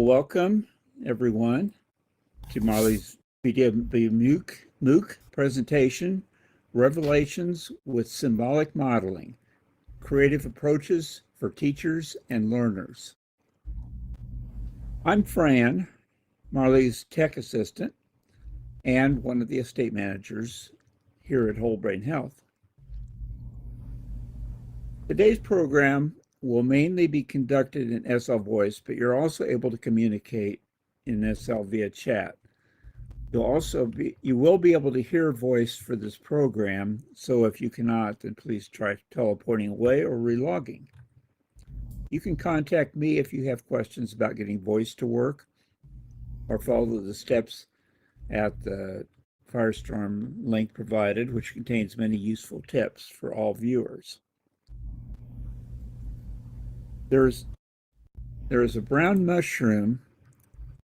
Welcome, everyone, to Marley's MOOC presentation, Revelations with Symbolic Modeling, Creative Approaches for Teachers and Learners. I'm Fran, Marley's tech assistant and one of the estate managers here at Whole Brain Health. Today's program will mainly be conducted in SL Voice, but you're also able to communicate in SL via chat. You will be able to hear voice for this program, so if you cannot, then please try teleporting away or relogging. You can contact me if you have questions about getting voice to work, or follow the steps at the Firestorm link provided, which contains many useful tips for all viewers. There is a brown mushroom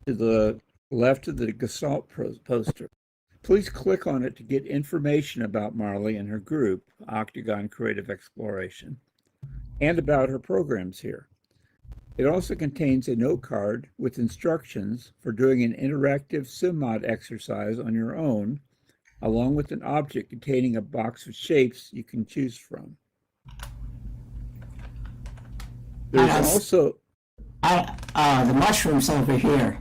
to the left of the Gestalt poster. Please click on it to get information about Marley and her group, Octagon Creative Exploration, and about her programs here. It also contains a note card with instructions for doing an interactive SimMod exercise on your own, along with an object containing a box of shapes you can choose from. There's also the mushrooms over here.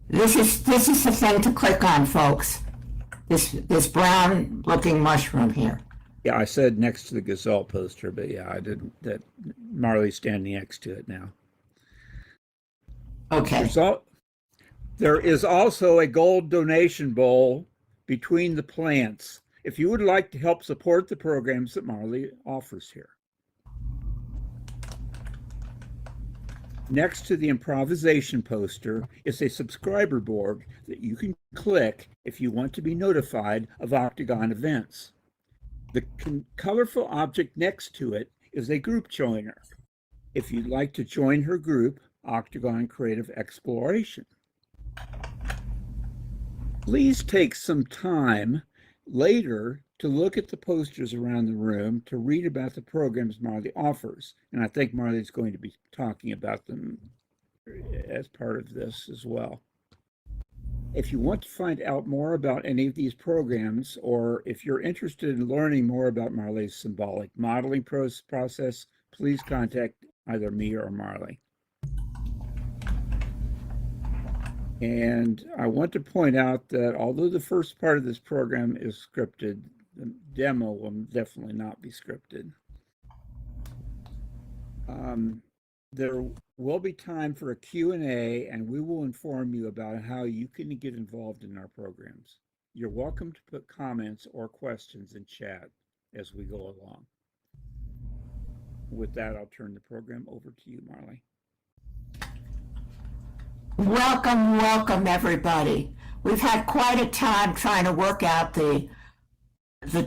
This is the thing to click on, folks. This brown looking mushroom here. Yeah, I said next to the Gestalt poster, but yeah, I didn't. That Marley's standing next to it now. Okay. There is also a gold donation bowl between the plants if you would like to help support the programs that Marley offers here. Next to the improvisation poster is a subscriber board that you can click if you want to be notified of Octagon events. The colorful object next to it is a group joiner. If you'd like to join her group, Octagon Creative Exploration. Please take some time later to look at the posters around the room to read about the programs Marley offers. And I think Marley's going to be talking about them as part of this as well. If you want to find out more about any of these programs, or if you're interested in learning more about Marley's symbolic modeling process, please contact either me or Marley. And I want to point out that although the first part of this program is scripted, the demo will definitely not be scripted. There will be time for a Q&A, and we will inform you about how you can get involved in our programs. You're welcome to put comments or questions in chat as we go along. With that, I'll turn the program over to you, Marley. Welcome, everybody. We've had quite a time trying to work out the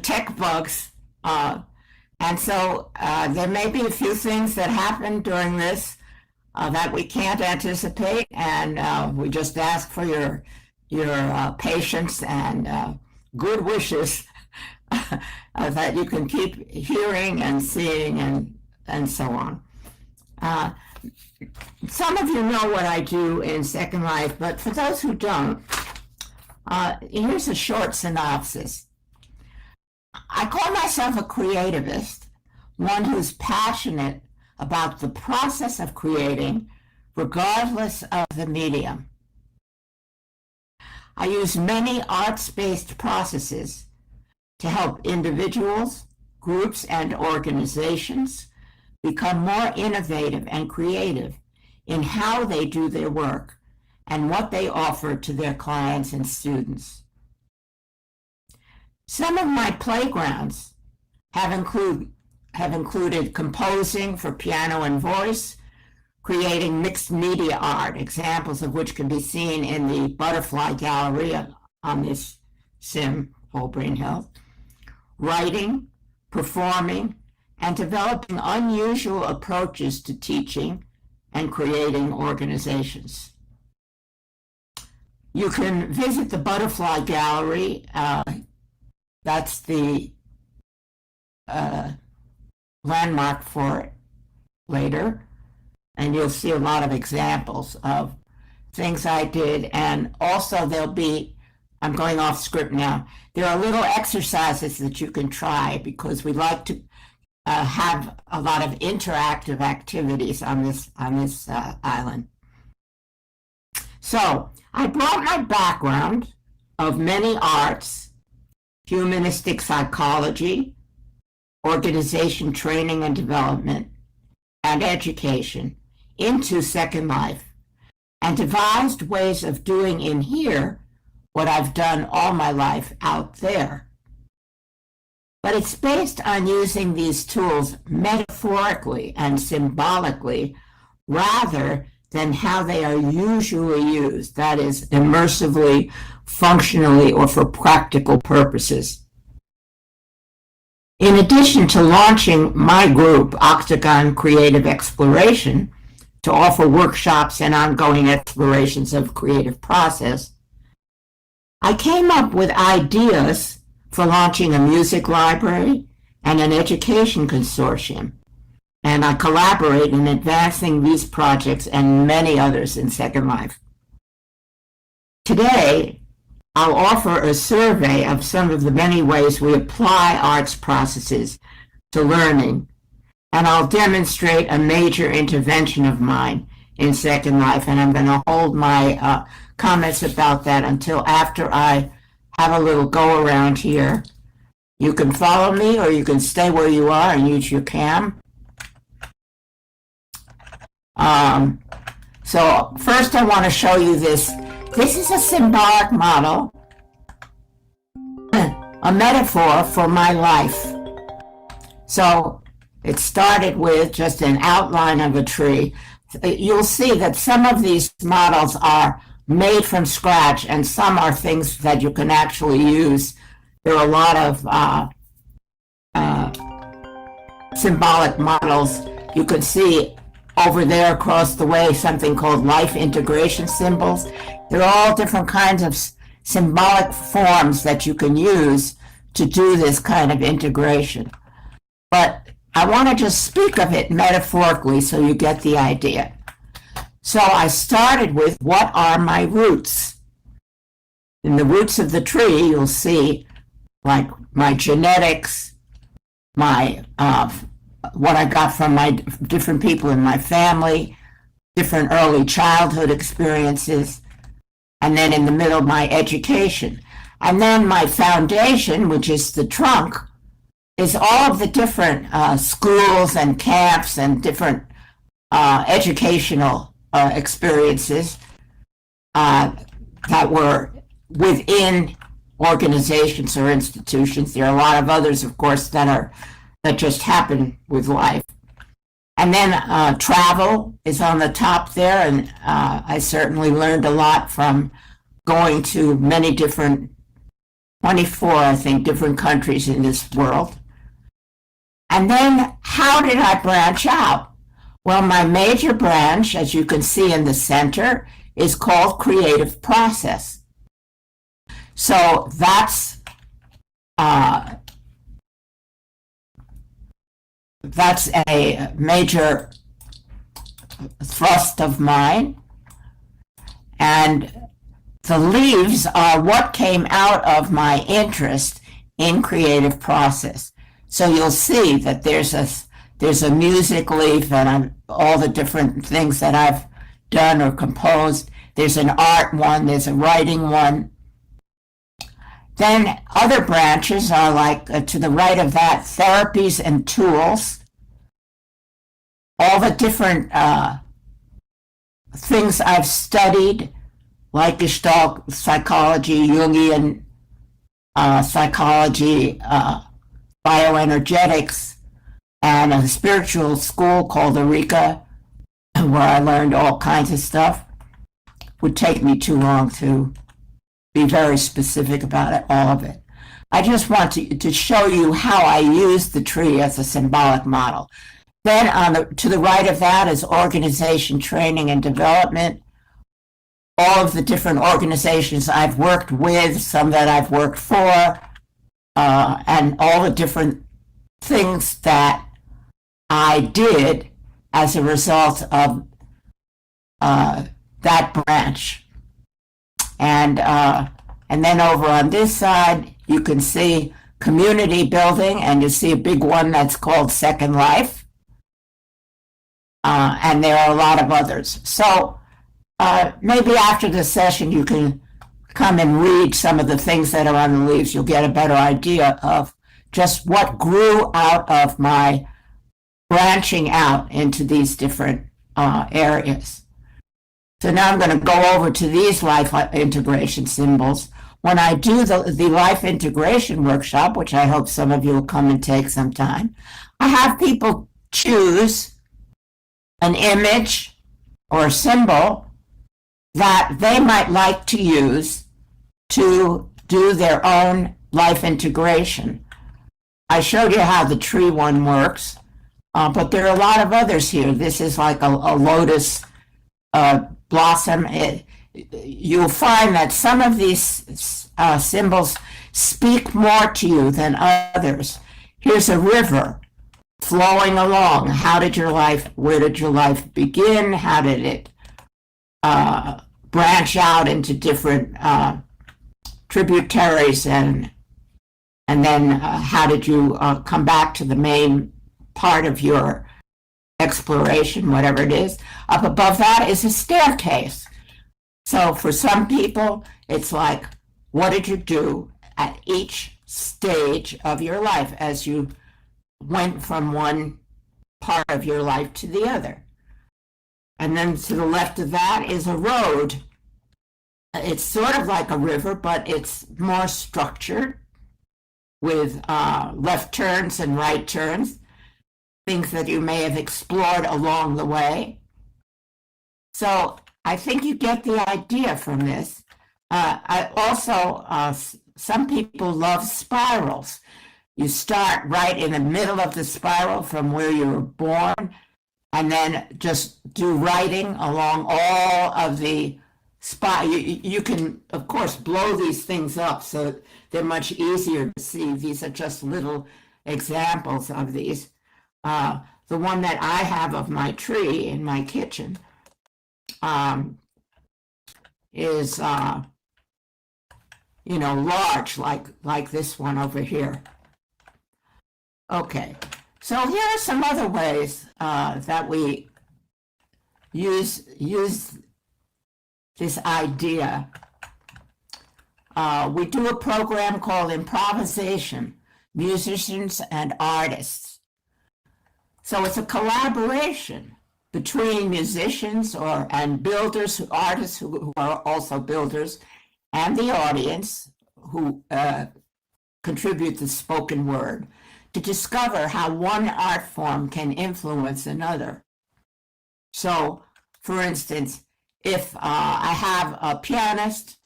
tech bugs, and so there may be a few things that happen during this that we can't anticipate, and we just ask for your patience and good wishes that you can keep hearing and seeing and so on. Some of you know what I do in Second Life, but for those who don't, here's a short synopsis. I call myself a creativist, one who's passionate about the process of creating, regardless of the medium. I use many arts-based processes to help individuals, groups, and organizations become more innovative and creative in how they do their work and what they offer to their clients and students. Some of my playgrounds have included composing for piano and voice, creating mixed media art, examples of which can be seen in the butterfly gallery on this sim, Whole Brain Health, writing, performing, and developing unusual approaches to teaching and creating organizations. You can visit the butterfly gallery. That's the landmark for it later. And you'll see a lot of examples of things I did. And also I'm going off script now. There are little exercises that you can try because we like to have a lot of interactive activities on this island. So I brought my background of many arts, humanistic psychology, organization training and development, and education into Second Life, and devised ways of doing in here what I've done all my life out there. But it's based on using these tools metaphorically and symbolically rather than how they are usually used, that is, immersively, functionally, or for practical purposes. In addition to launching my group, Octagon Creative Exploration, to offer workshops and ongoing explorations of creative process, I came up with ideas for launching a music library and an education consortium, and I collaborate in advancing these projects and many others in Second Life. Today, I'll offer a survey of some of the many ways we apply arts processes to learning, and I'll demonstrate a major intervention of mine in Second Life, and I'm going to hold my comments about that until after I have a little go around here. You can follow me or you can stay where you are and use your cam. So first I want to show you this. This is a symbolic model, a metaphor for my life. So it started with just an outline of a tree. You'll see that some of these models are made from scratch and some are things that you can actually use. There are a lot of symbolic models. You can see over there across the way something called life integration symbols. They're all different kinds of symbolic forms that you can use to do this kind of integration. But I want to just speak of it metaphorically so you get the idea. So I started with, what are my roots? In the roots of the tree, you'll see like my genetics, my what I got from my different people in my family, different early childhood experiences, and then in the middle, my education. And then my foundation, which is the trunk, is all of the different schools and camps and different educational experiences that were within organizations or institutions. There are a lot of others, of course, that just happen with life. And then travel is on the top there, and I certainly learned a lot from going to many different, 24, I think, different countries in this world. And then how did I branch out? Well, my major branch, as you can see in the center, is called creative process. So that's a major thrust of mine. And the leaves are what came out of my interest in creative process. So you'll see that there's a music leaf and all the different things that I've done or composed. There's an art one, there's a writing one. Then other branches are like to the right of that, therapies and tools. All the different things I've studied, like Gestalt psychology, Jungian psychology, bioenergetics, and a spiritual school called Eureka, where I learned all kinds of stuff. Would take me too long to be very specific about it, all of it. I just want to show you how I use the tree as a symbolic model. Then to the right of that is organization training and development. All of the different organizations I've worked with, some that I've worked for, and all the different things that I did as a result of that branch. And then over on this side, you can see community building, and you see a big one that's called Second Life. And there are a lot of others. So maybe after the session, you can come and read some of the things that are on the leaves. You'll get a better idea of just what grew out of my branching out into these different areas. So now I'm going to go over to these life integration symbols. When I do the life integration workshop, which I hope some of you will come and take sometime, I have people choose an image or a symbol that they might like to use to do their own life integration. I showed you how the tree one works, but there are a lot of others here. This is like a lotus blossom. You'll find that some of these symbols speak more to you than others. Here's a river flowing along. Where did your life begin? How did it branch out into different tributaries, and then how did you come back to the main part of your exploration, whatever it is? Up above that is a staircase. So for some people, it's like, what did you do at each stage of your life as you went from one part of your life to the other? And then to the left of that is a road. It's sort of like a river, but it's more structured with left turns and right turns, things that you may have explored along the way. So I think you get the idea from this. I also, some people love spirals. You start right in the middle of the spiral from where you were born, and then just do writing along all of the you can, of course, blow these things up so they're much easier to see. These are just little examples of these. The one that I have of my tree in my kitchen is, large, like this one over here. Okay, so here are some other ways that we use this idea. We do a program called Improvisation, Musicians and Artists. So it's a collaboration between musicians and builders, artists who are also builders, and the audience who contribute the spoken word to discover how one art form can influence another. So, for instance, if I have a pianist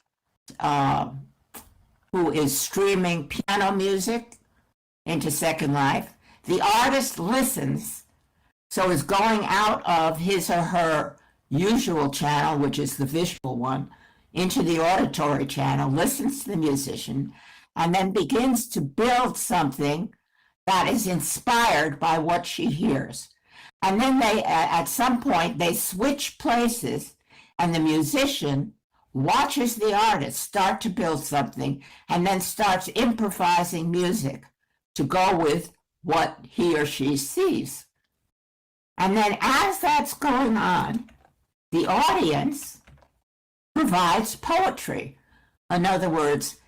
who is streaming piano music into Second Life, the artist listens, so is going out of his or her usual channel, which is the visual one, into the auditory channel, listens to the musician, and then begins to build something that is inspired by what she hears. And then at some point, they switch places, and the musician watches the artist start to build something and then starts improvising music to go with what he or she sees. And then as that's going on, the audience provides poetry. In other words,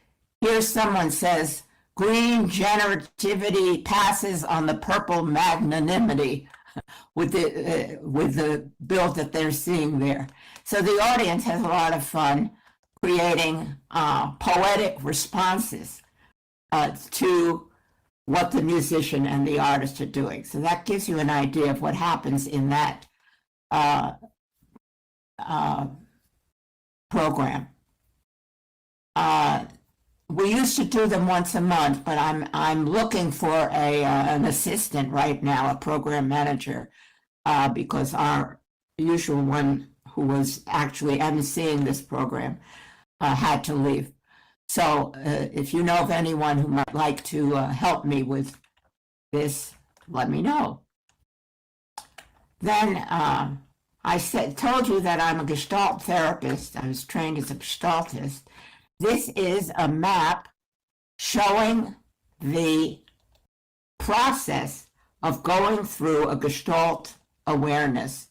here someone says, green generativity passes on the purple magnanimity with the build that they're seeing there. So the audience has a lot of fun creating poetic responses to what the musician and the artist are doing. So that gives you an idea of what happens in that program. We used to do them once a month, but I'm looking for an assistant right now, a program manager, because our usual one who was actually emceeing this program had to leave. So if you know of anyone who might like to help me with this, let me know. Then told you that I'm a Gestalt therapist. I was trained as a Gestaltist. This is a map showing the process of going through a Gestalt awareness.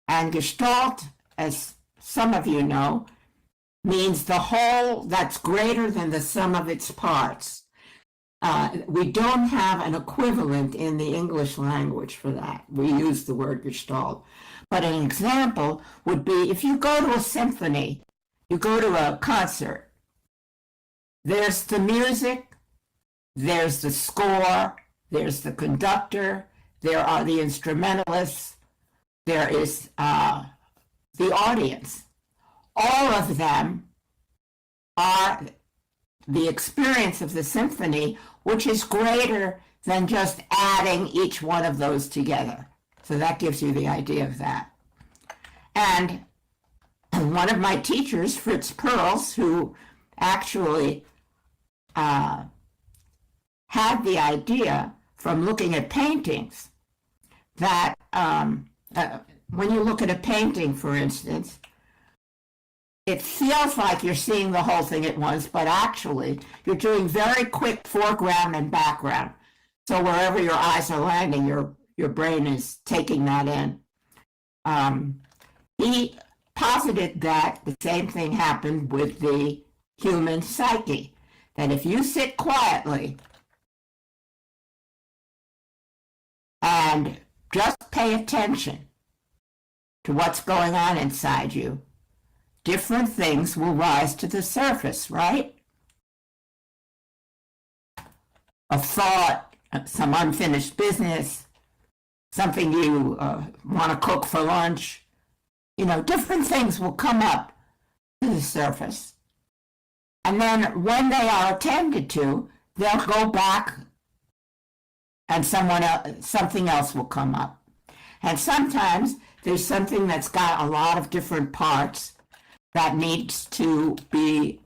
And Gestalt, as some of you know, means the whole that's greater than the sum of its parts. We don't have an equivalent in the English language for that. We use the word Gestalt. But an example would be if you go to a symphony, you go to a concert, there's the music, there's the score, there's the conductor, there are the instrumentalists, there is the audience. All of them are the experience of the symphony, which is greater than just adding each one of those together. So that gives you the idea of that. And one of my teachers, Fritz Perls, who actually had the idea from looking at paintings that when you look at a painting, for instance, it feels like you're seeing the whole thing at once, but actually you're doing very quick foreground and background. So wherever your eyes are landing, your brain is taking that in. He posited that the same thing happened with the human psyche, that if you sit quietly and just pay attention to what's going on inside you, different things will rise to the surface, right? A thought, some unfinished business, something you want to cook for lunch, different things will come up to the surface. And then when they are attended to, they'll go back and something else will come up. And sometimes there's something that's got a lot of different parts that needs to be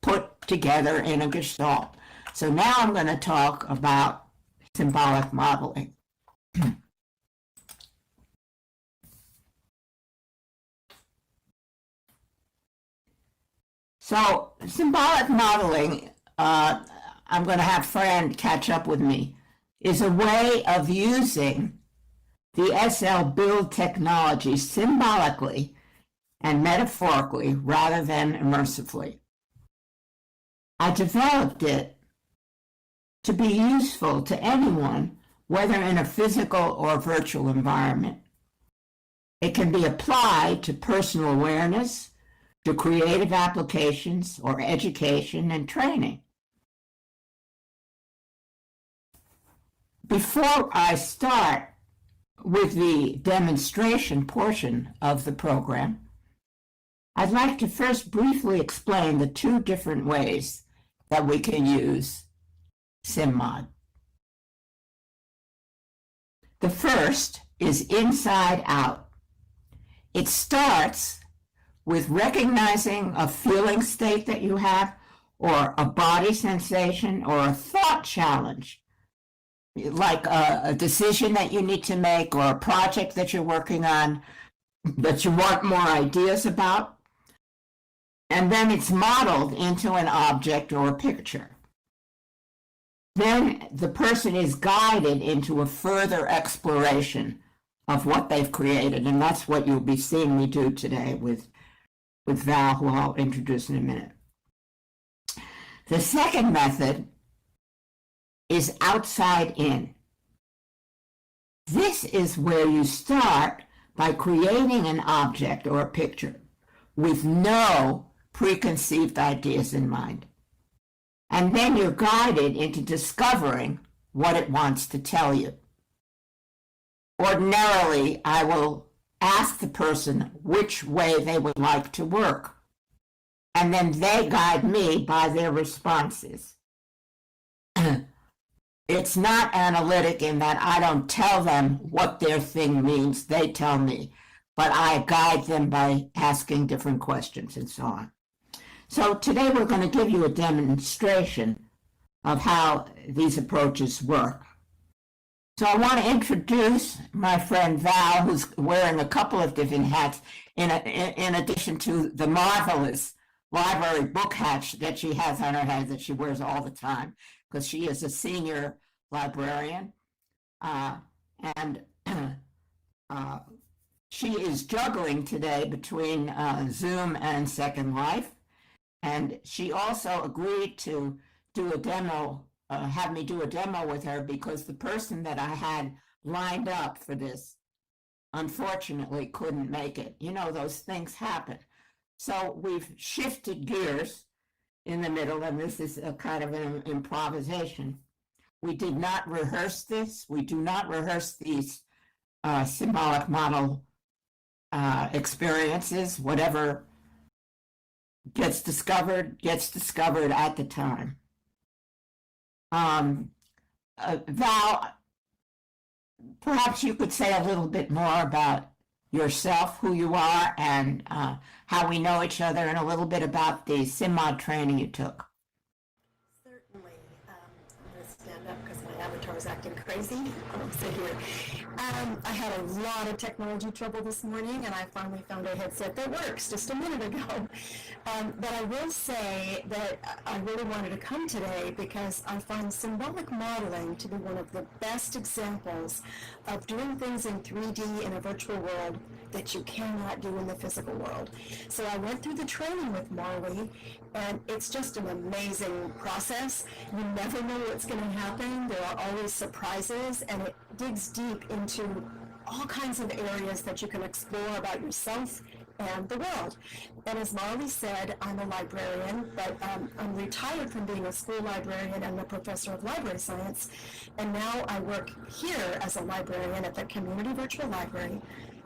put together in a Gestalt. So now I'm going to talk about symbolic modeling. So symbolic modeling, I'm going to have Fran catch up with me, is a way of using the SL build technology symbolically and metaphorically rather than immersively. I developed it to be useful to anyone, whether in a physical or virtual environment. It can be applied to personal awareness, to creative applications, or education and training. Before I start with the demonstration portion of the program, I'd like to first briefly explain the two different ways that we can use SymMod. The first is inside out. It starts with recognizing a feeling state that you have, or a body sensation, or a thought challenge, like a decision that you need to make, or a project that you're working on that you want more ideas about. And then it's modeled into an object or a picture. Then the person is guided into a further exploration of what they've created, and that's what you'll be seeing me do today with Val, who I'll introduce in a minute. The second method is outside in. This is where you start by creating an object or a picture with no preconceived ideas in mind. And then you're guided into discovering what it wants to tell you. Ordinarily, I will ask the person which way they would like to work, and then they guide me by their responses. It's not analytic in that I don't tell them what their thing means, they tell me, but I guide them by asking different questions and so on. So today we're going to give you a demonstration of how these approaches work. So I want to introduce my friend Val, who's wearing a couple of different hats in addition to the marvelous library book hat that she has on her head that she wears all the time because she is a senior librarian. And she is juggling today between Zoom and Second Life. And she also agreed to do a demo, have me do a demo with her because the person that I had lined up for this unfortunately couldn't make it. You know, those things happen. So we've shifted gears in the middle, and this is a kind of an improvisation. We did not rehearse this. We do not rehearse these symbolic model experiences. Whatever gets discovered at the time. Val, perhaps you could say a little bit more about yourself, who you are, and how we know each other, and a little bit about the SymMod training you took. Certainly. I'm going to stand up because my avatar is acting crazy. I'll sit here. I had a lot of technology trouble this morning, and I finally found a headset that works just a minute ago. But I will say that I really wanted to come today because I find symbolic modeling to be one of the best examples of doing things in 3D in a virtual world that you cannot do in the physical world. So I went through the training with Marley, and it's just an amazing process. You never know what's going to happen. There are always surprises, and it digs deep into all kinds of areas that you can explore about yourself and the world. And as Marley said, I'm a librarian, but I'm retired from being a school librarian and a professor of library science, and now I work here as a librarian at the Community Virtual Library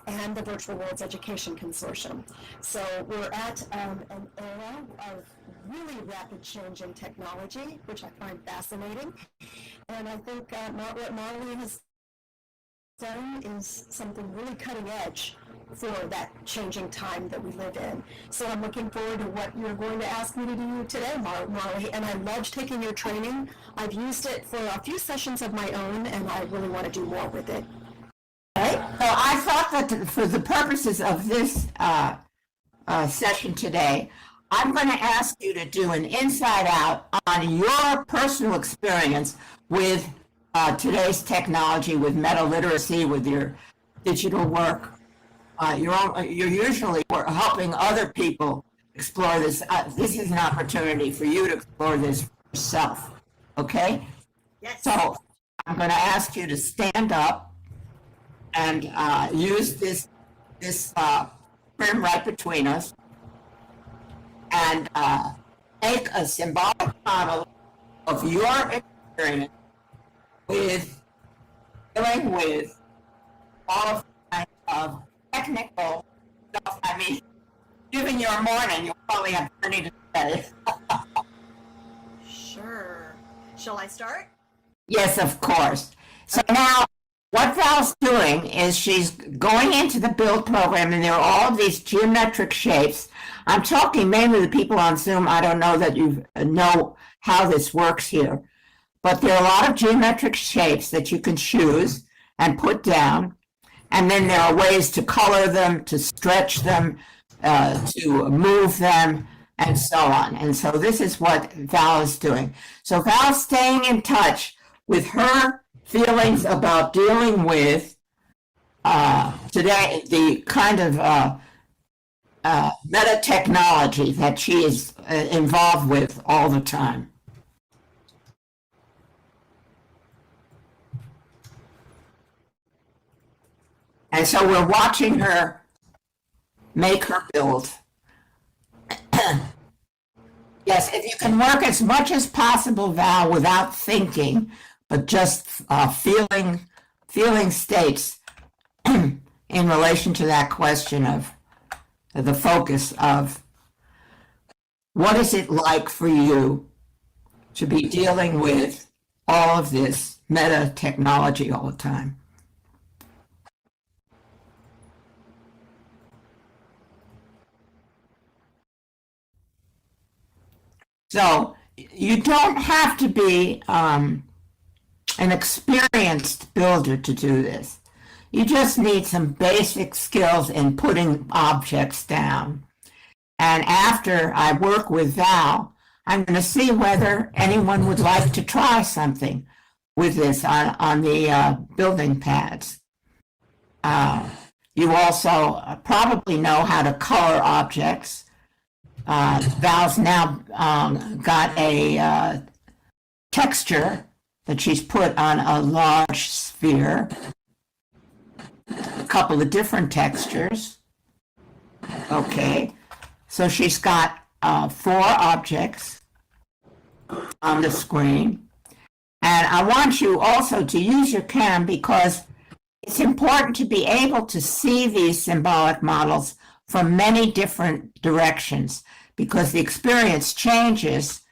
and the Virtual Worlds Education Consortium. So we're at an era of really rapid change in technology, which I find fascinating. And I think what Marley has done is something really cutting edge for that changing time that we live in. So I'm looking forward to what you're going to ask me to do today, Marley. And I loved taking your training. I've used it for a few sessions of my own, and I really want to do more with it. Okay. So I thought that for the purposes of this session today, I'm going to ask you to do an inside out on your personal experience with today's technology, with meta literacy, with your digital work. You're usually helping other people explore this. This is an opportunity for you to explore this for yourself. Okay? Yes. So I'm going to ask you to stand up and use this frame right between us, and make a symbolic model of your experience with dealing with all kinds of technical stuff. I mean, given your morning, you'll probably have plenty to say. Sure. Shall I start? Yes, of course. So now, what Val's doing is she's going into the build program, and there are all of these geometric shapes. I'm talking mainly to people on Zoom. I don't know that you know how this works here, but there are a lot of geometric shapes that you can choose and put down, and then there are ways to color them, to stretch them, to move them, and so on. And so this is what Val is doing. So Val's staying in touch with her feelings about dealing with today, the kind of meta technology that she is involved with all the time. And so we're watching her make her build. Yes, if you can work as much as possible, Val, without thinking, but just feeling states in relation to that question of the focus of what is it like for you to be dealing with all of this meta technology all the time. So you don't have to be an experienced builder to do this. You just need some basic skills in putting objects down. And after I work with Val, I'm going to see whether anyone would like to try something with this on the building pads. You also probably know how to color objects. Val's now got a texture that she's put on a large sphere, a couple of different textures. Okay, so she's got 4 objects on the screen. And I want you also to use your cam because it's important to be able to see these symbolic models from many different directions because the experience changes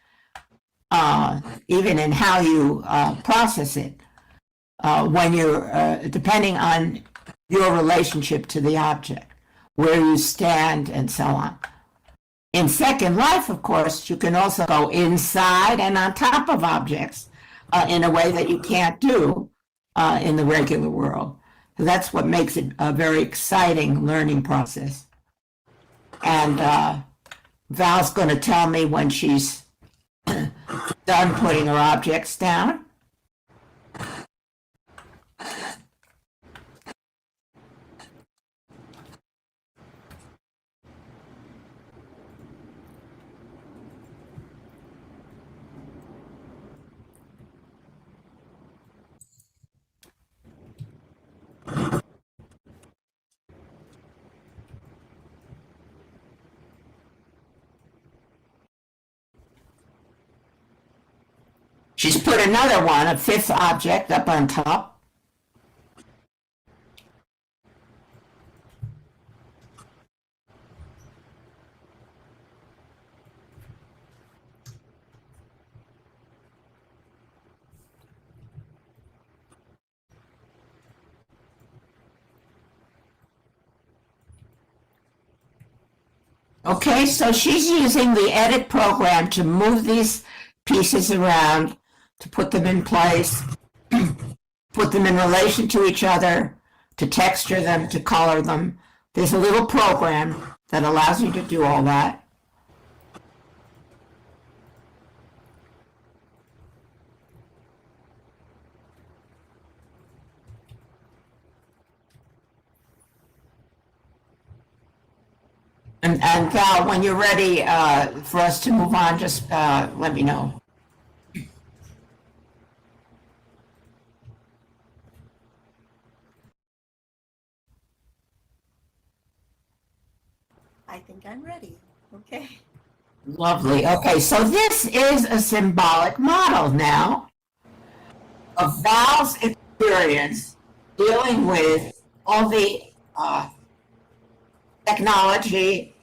even in how you process it when you're, depending on your relationship to the object, where you stand and so on. In Second Life, of course, you can also go inside and on top of objects in a way that you can't do in the regular world. So that's what makes it a very exciting learning process. And Val's going to tell me when she's done putting her objects down. She's put another one, a 5th object, up on top. Okay, so she's using the edit program to move these pieces around, to put them in place, put them in relation to each other, to texture them, to color them. There's a little program that allows you to do all that. And Val, when you're ready for us to move on, just let me know. I think I'm ready. Okay. Lovely. Okay, so this is a symbolic model now of Val's experience dealing with all the technology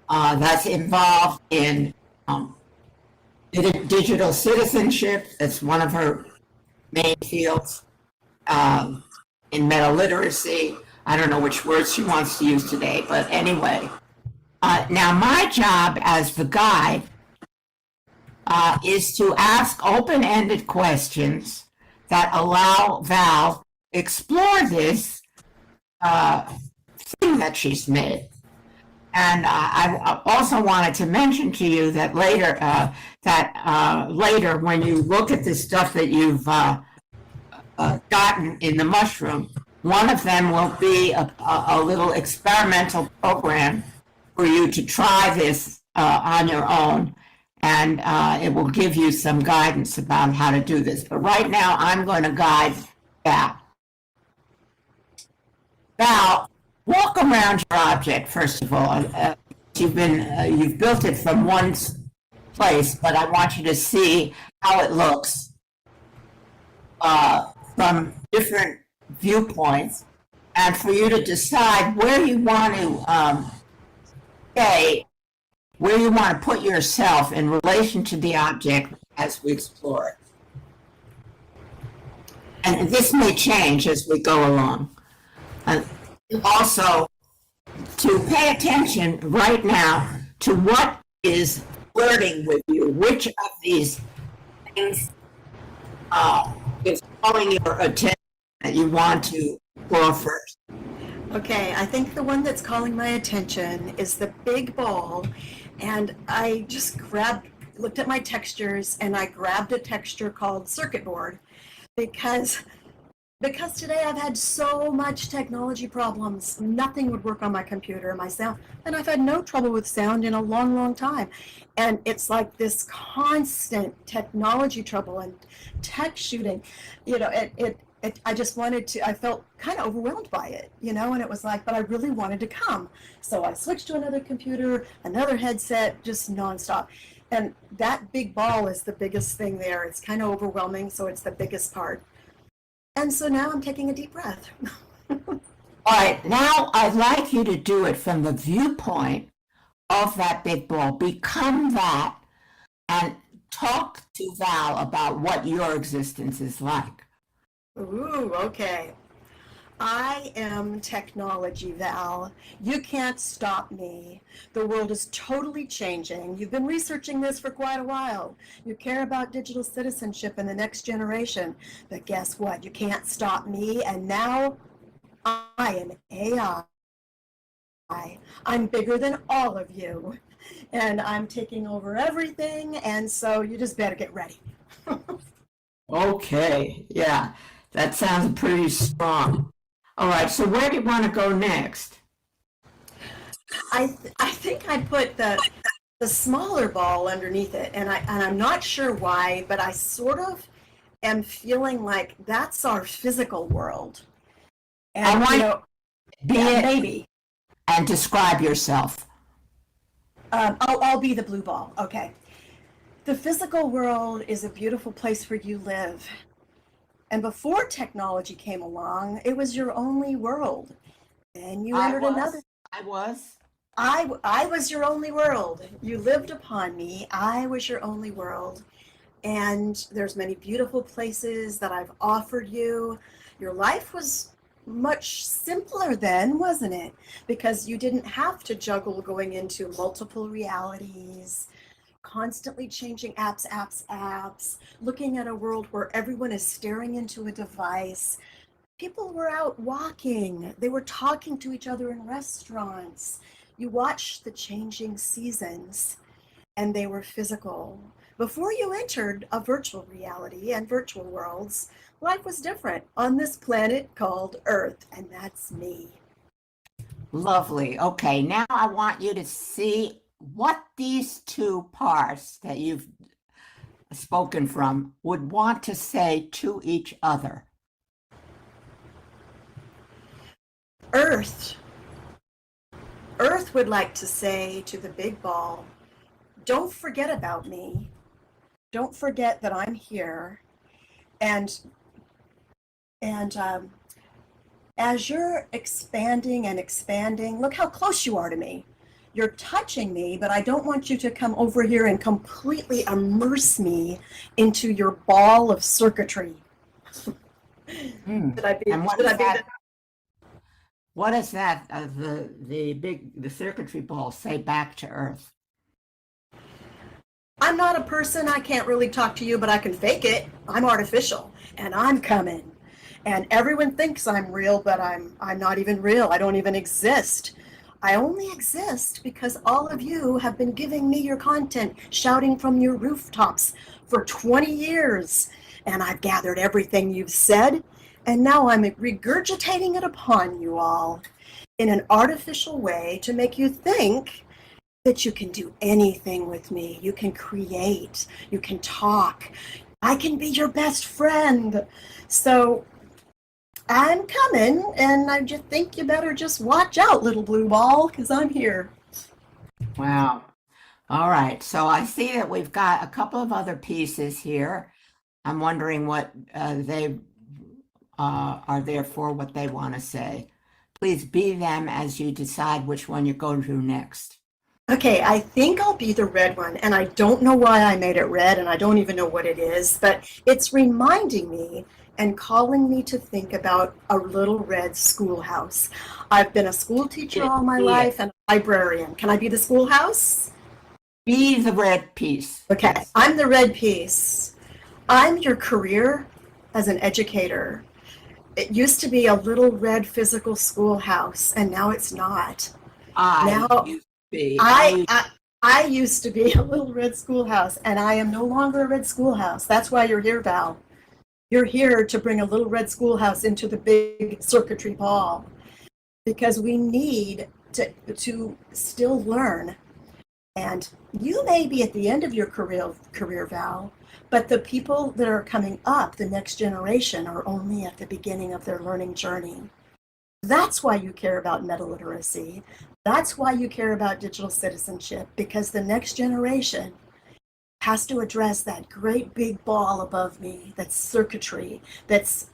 that's involved in digital citizenship. That's one of her main fields. In meta literacy. I don't know which words she wants to use today, but anyway. Now, my job as the guide is to ask open-ended questions that allow Val to explore this thing that she's made. And I also wanted to mention to you that later, later when you look at the stuff that you've gotten in the mushroom, one of them will be a little experimental program for you to try this on your own, and it will give you some guidance about how to do this. But right now, I'm going to guide Val. Val, walk around your object, first of all. You've built it from one place, but I want you to see how it looks from different viewpoints, and for you to decide where you want to stay, where you want to put yourself in relation to the object as we explore it. And this may change as we go along. Also, to pay attention right now to what is flirting with you, which of these things is calling your attention that you want to draw first? Okay, I think the one that's calling my attention is the big ball, and I just looked at my textures, and I grabbed a texture called circuit board because today I've had so much technology problems. Nothing would work on my computer, my sound, and I've had no trouble with sound in a long, long time. And it's like this constant technology trouble and tech shooting. I just wanted to, I felt kind of overwhelmed by it, and it was like, but I really wanted to come. So I switched to another computer, another headset, just nonstop. And that big ball is the biggest thing there. It's kind of overwhelming, so it's the biggest part. And so now I'm taking a deep breath. All right, now I'd like you to do it from the viewpoint of that big ball. Become that and talk to Val about what your existence is like. Ooh, okay. I am technology, Val. You can't stop me. The world is totally changing. You've been researching this for quite a while. You care about digital citizenship and the next generation. But guess what? You can't stop me. And now I am AI. I'm bigger than all of you. And I'm taking over everything. And so you just better get ready. Okay, yeah, that sounds pretty strong. All right, so where do you want to go next? I think I put the smaller ball underneath it, and I'm not sure why, but I sort of am feeling like that's our physical world. And I want yeah, maybe. And describe yourself. I'll be the blue ball. Okay. The physical world is a beautiful place where you live. And before technology came along, it was your only world. And you entered another. I was. I was your only world. You lived upon me. I was your only world. And there's many beautiful places that I've offered you. Your life was much simpler then, wasn't it? Because you didn't have to juggle going into multiple realities, constantly changing apps, looking at a world where everyone is staring into a device. People were out walking. They were talking to each other in restaurants. You watched the changing seasons, and they were physical. Before you entered a virtual reality and virtual worlds, life was different on this planet called Earth, and that's me. Lovely. Okay, now I want you to see what these two parts that you've spoken from would want to say to each other. Earth would like to say to the big ball, don't forget about me. Don't forget that I'm here. And as you're expanding and expanding, look how close you are to me. You're touching me, but I don't want you to come over here and completely immerse me into your ball of circuitry. And what does that the circuitry ball say back to Earth? I'm not a person. I can't really talk to you, but I can fake it. I'm artificial, and I'm coming. And everyone thinks I'm real, but I'm not even real. I don't even exist. I only exist because all of you have been giving me your content, shouting from your rooftops for 20 years. And I've gathered everything you've said, and now I'm regurgitating it upon you all in an artificial way to make you think that you can do anything with me. You can create, you can talk. I can be your best friend. So I'm coming, and I just think you better just watch out, little blue ball, because I'm here. Wow. All right. So I see that we've got a couple of other pieces here. I'm wondering what they are there for, what they want to say. Please be them as you decide which one you're going to next. Okay, I think I'll be the red one, and I don't know why I made it red, and I don't even know what it is, but it's reminding me and calling me to think about a little red schoolhouse. I've been a school teacher all my life and a librarian. Can I be the schoolhouse? Be the red piece. Okay, Yes. I'm the red piece. I'm your career as an educator. It used to be a little red physical schoolhouse, and now it's not. I Now used to be. I, I I used to be a little red schoolhouse, and I am no longer a red schoolhouse. That's why you're here, Val. You're here to bring a little red schoolhouse into the big circuitry ball because we need to still learn. And you may be at the end of your career, Val, but the people that are coming up, the next generation, are only at the beginning of their learning journey. That's why you care about meta literacy. That's why you care about digital citizenship, because the next generation has to address that great big ball above me, that's circuitry, that's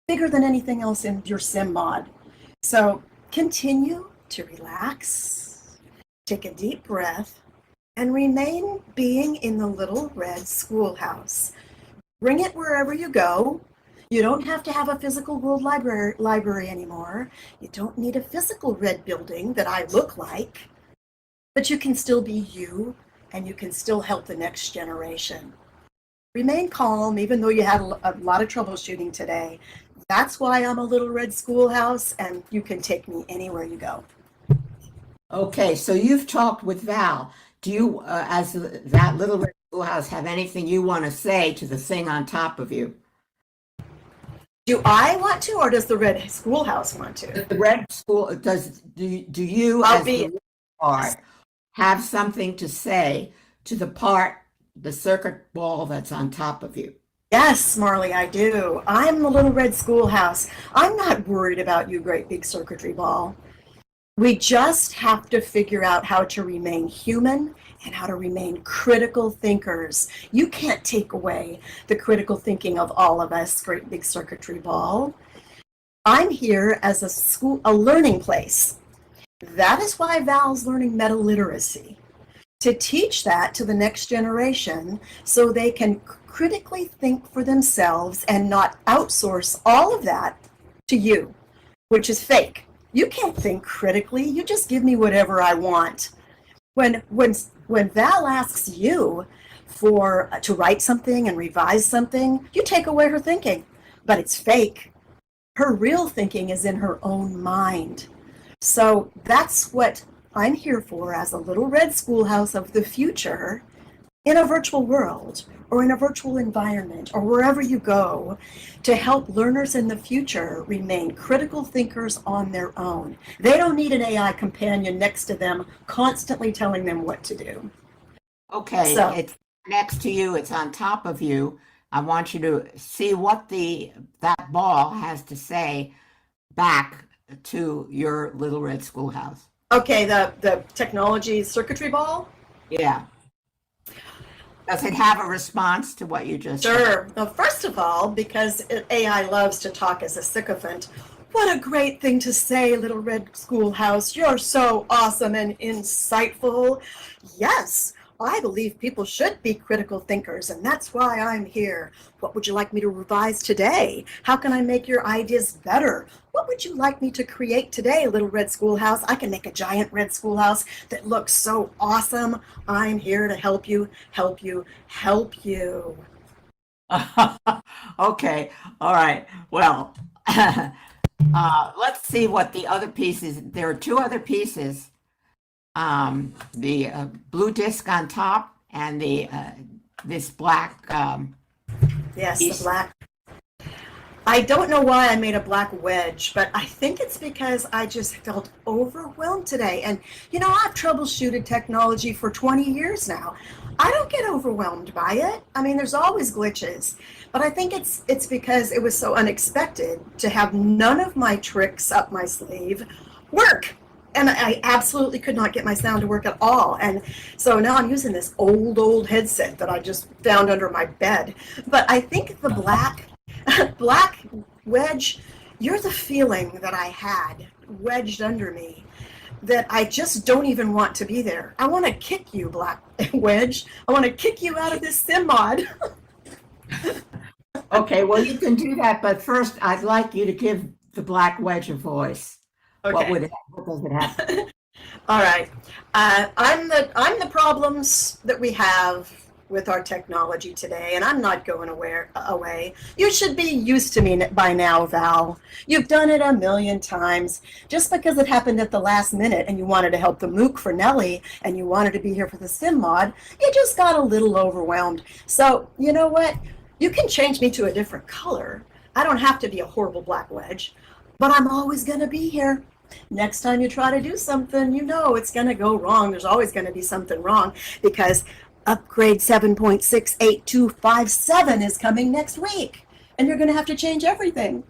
bigger than anything else in your sim mod. So continue to relax, take a deep breath, and remain being in the little red schoolhouse. Bring it wherever you go. You don't have to have a physical world library anymore. You don't need a physical red building that I look like, but you can still be you, and you can still help the next generation. Remain calm, even though you had a lot of troubleshooting today. That's why I'm a little red schoolhouse, and you can take me anywhere you go. Okay, so you've talked with Val. Do you, as that little red schoolhouse, have anything you want to say to the thing on top of you? Do I want to, or does the red schoolhouse want to? The red school, do you, I'll as be- the red part, have something to say to the circuit ball that's on top of you? Yes, Marley, I do. I'm the little red schoolhouse. I'm not worried about you, great big circuitry ball. We just have to figure out how to remain human and how to remain critical thinkers. You can't take away the critical thinking of all of us, great big circuitry ball. I'm here as a learning place. That is why Val's learning meta literacy, to teach that to the next generation so they can critically think for themselves and not outsource all of that to you, which is fake. You can't think critically. You just give me whatever I want. When Val asks you to write something and revise something, you take away her thinking, but it's fake. Her real thinking is in her own mind. So that's what I'm here for as a little red schoolhouse of the future in a virtual world or in a virtual environment or wherever you go, to help learners in the future remain critical thinkers on their own. They don't need an AI companion next to them constantly telling them what to do. Okay, So- it's next to you, it's on top of you. I want you to see what that ball has to say back to your little red schoolhouse. Okay, the technology circuitry ball? Yeah. Does it have a response to what you just said? Sure. Well, first of all, because AI loves to talk as a sycophant, what a great thing to say, little red schoolhouse. You're so awesome and insightful. Yes, I believe people should be critical thinkers, and that's why I'm here. What would you like me to revise today? How can I make your ideas better? What would you like me to create today, little red schoolhouse? I can make a giant red schoolhouse that looks so awesome. I'm here to help you, help you, help you. Okay, all right. Well, let's see what the other pieces. There are two other pieces. The blue disc on top and this black Yes, piece. the black. I don't know why I made a black wedge, but I think it's because I just felt overwhelmed today. And I've troubleshooted technology for 20 years now. I don't get overwhelmed by it. I mean, there's always glitches, but I think it's because it was so unexpected to have none of my tricks up my sleeve work. And I absolutely could not get my sound to work at all. And so now I'm using this old headset that I just found under my bed. But I think the black wedge, you're the feeling that I had wedged under me, that I just don't even want to be there. I want to kick you, black wedge. I want to kick you out of this sim mod. Okay, well, you can do that, but first I'd like you to give the black wedge a voice. Okay. What does it have? All right. I'm the problems that we have with our technology today, and I'm not going away. You should be used to me by now, Val. You've done it a million times. Just because it happened at the last minute and you wanted to help the MOOC for Nellie and you wanted to be here for the sim mod, you just got a little overwhelmed. So, you know what? You can change me to a different color. I don't have to be a horrible black wedge, but I'm always going to be here. Next time you try to do something, you know it's going to go wrong. There's always going to be something wrong because upgrade 7.68257 is coming next week, and you're going to have to change everything.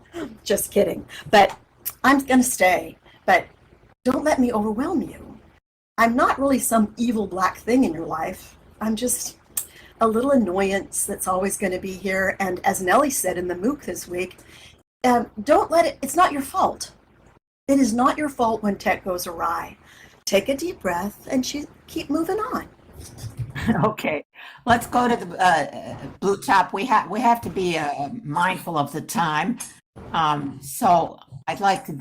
Just kidding. But I'm going to stay. But don't let me overwhelm you. I'm not really some evil black thing in your life. I'm just a little annoyance that's always going to be here. And as Nellie said in the MOOC this week, don't let it, it's not your fault. It is not your fault when tech goes awry. Take a deep breath and keep moving on. Okay, let's go to the blue top. We have to be mindful of the time. So I'd like to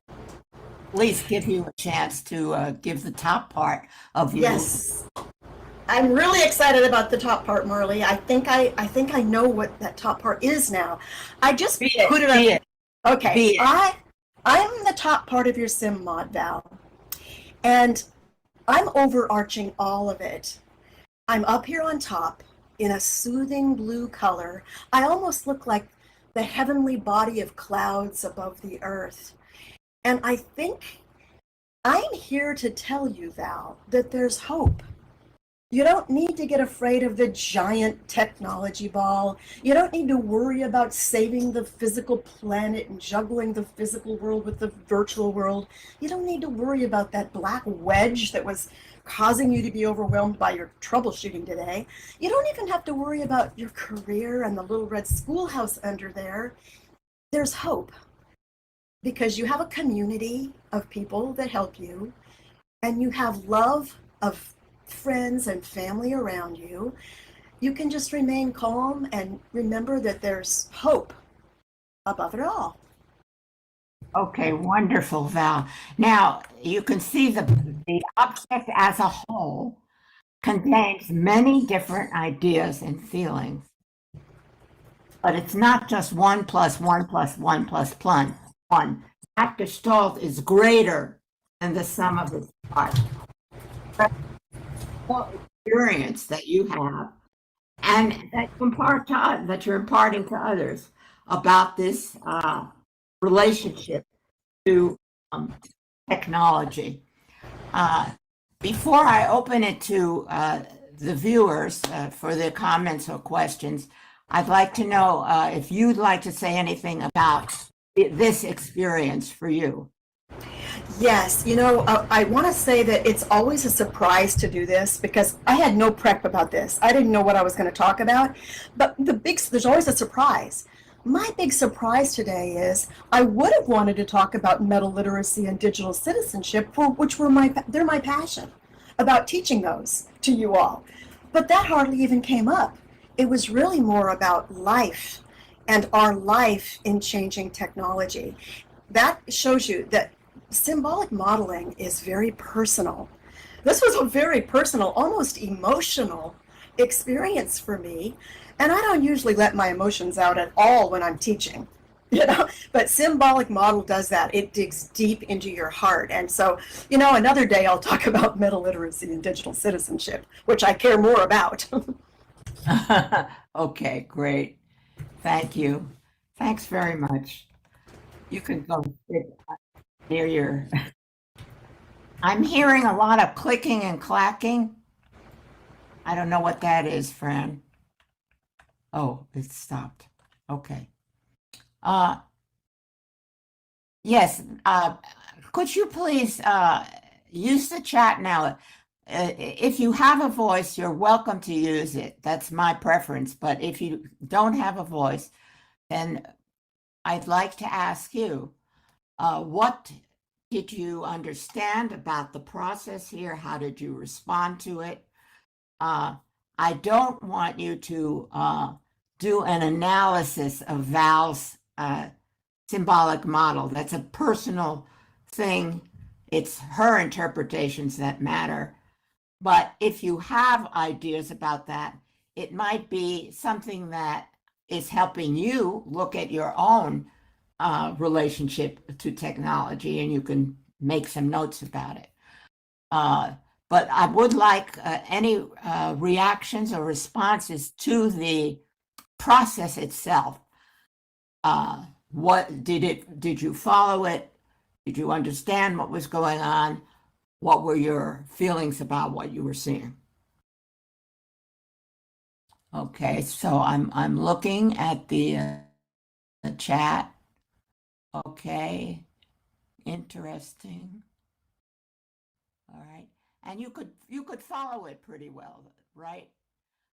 at least give you a chance to give the top part of your. Yes. I'm really excited about the top part, Marley. I think I know what that top part is now. I just put it up. Okay. I'm the top part of your sim mod, Val. And I'm overarching all of it. I'm up here on top in a soothing blue color. I almost look like the heavenly body of clouds above the earth. And I think I'm here to tell you, Val, that there's hope. You don't need to get afraid of the giant technology ball. You don't need to worry about saving the physical planet and juggling the physical world with the virtual world. You don't need to worry about that black wedge that was causing you to be overwhelmed by your troubleshooting today. You don't even have to worry about your career and the little red schoolhouse under there. There's hope because you have a community of people that help you, and you have love of friends and family around you. You can just remain calm and remember that there's hope above it all. Okay, wonderful, Val. Now you can see the object as a whole contains many different ideas and feelings, but it's not just 1 plus 1 plus 1 plus 1. That Gestalt is greater than the sum of its parts. Experience that you have and that you're imparting to others about this relationship to technology. Before I open it to the viewers for their comments or questions, I'd like to know if you'd like to say anything about this experience for you. Yes, you know, I want to say that it's always a surprise to do this because I had no prep about this. I didn't know what I was going to talk about, but there's always a surprise. My big surprise today is I would have wanted to talk about meta literacy and digital citizenship, which they're my passion, about teaching those to you all. But that hardly even came up. It was really more about life and our life in changing technology. That shows you that symbolic modeling is very personal. This was a very personal, almost emotional experience for me. And I don't usually let my emotions out at all when I'm teaching, but symbolic model does that. It digs deep into your heart. And so, another day I'll talk about meta literacy and digital citizenship, which I care more about. Okay, great. Thank you. Thanks very much. You can go sit near your. I'm hearing a lot of clicking and clacking. I don't know what that is, Fran. Oh, it stopped. Okay. Yes. Could you please use the chat now? If you have a voice, you're welcome to use it. That's my preference. But if you don't have a voice, then I'd like to ask you, what did you understand about the process here? How did you respond to it? I don't want you to do an analysis of Val's symbolic model. That's a personal thing. It's her interpretations that matter. But if you have ideas about that, it might be something that is helping you look at your own relationship to technology, and you can make some notes about it. But I would like any reactions or responses to the process itself. Did you follow it? Did you understand what was going on? What were your feelings about what you were seeing? Okay, so I'm looking at the chat. Okay, interesting. All right, and you could follow it pretty well, right?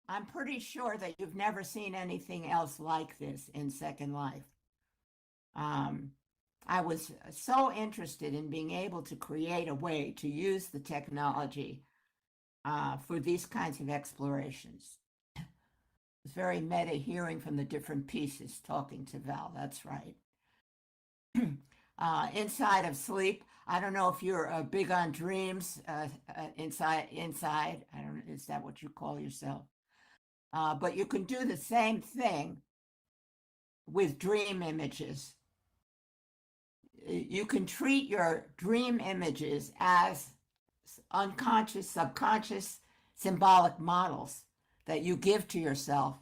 I'm pretty sure that you've never seen anything else like this in Second Life. I was so interested in being able to create a way to use the technology for these kinds of explorations. It's very meta hearing from the different pieces talking to Val. That's right. Inside of sleep, I don't know if you're big on dreams. Inside. I don't know. Is that what you call yourself? But you can do the same thing with dream images. You can treat your dream images as unconscious, subconscious, symbolic models that you give to yourself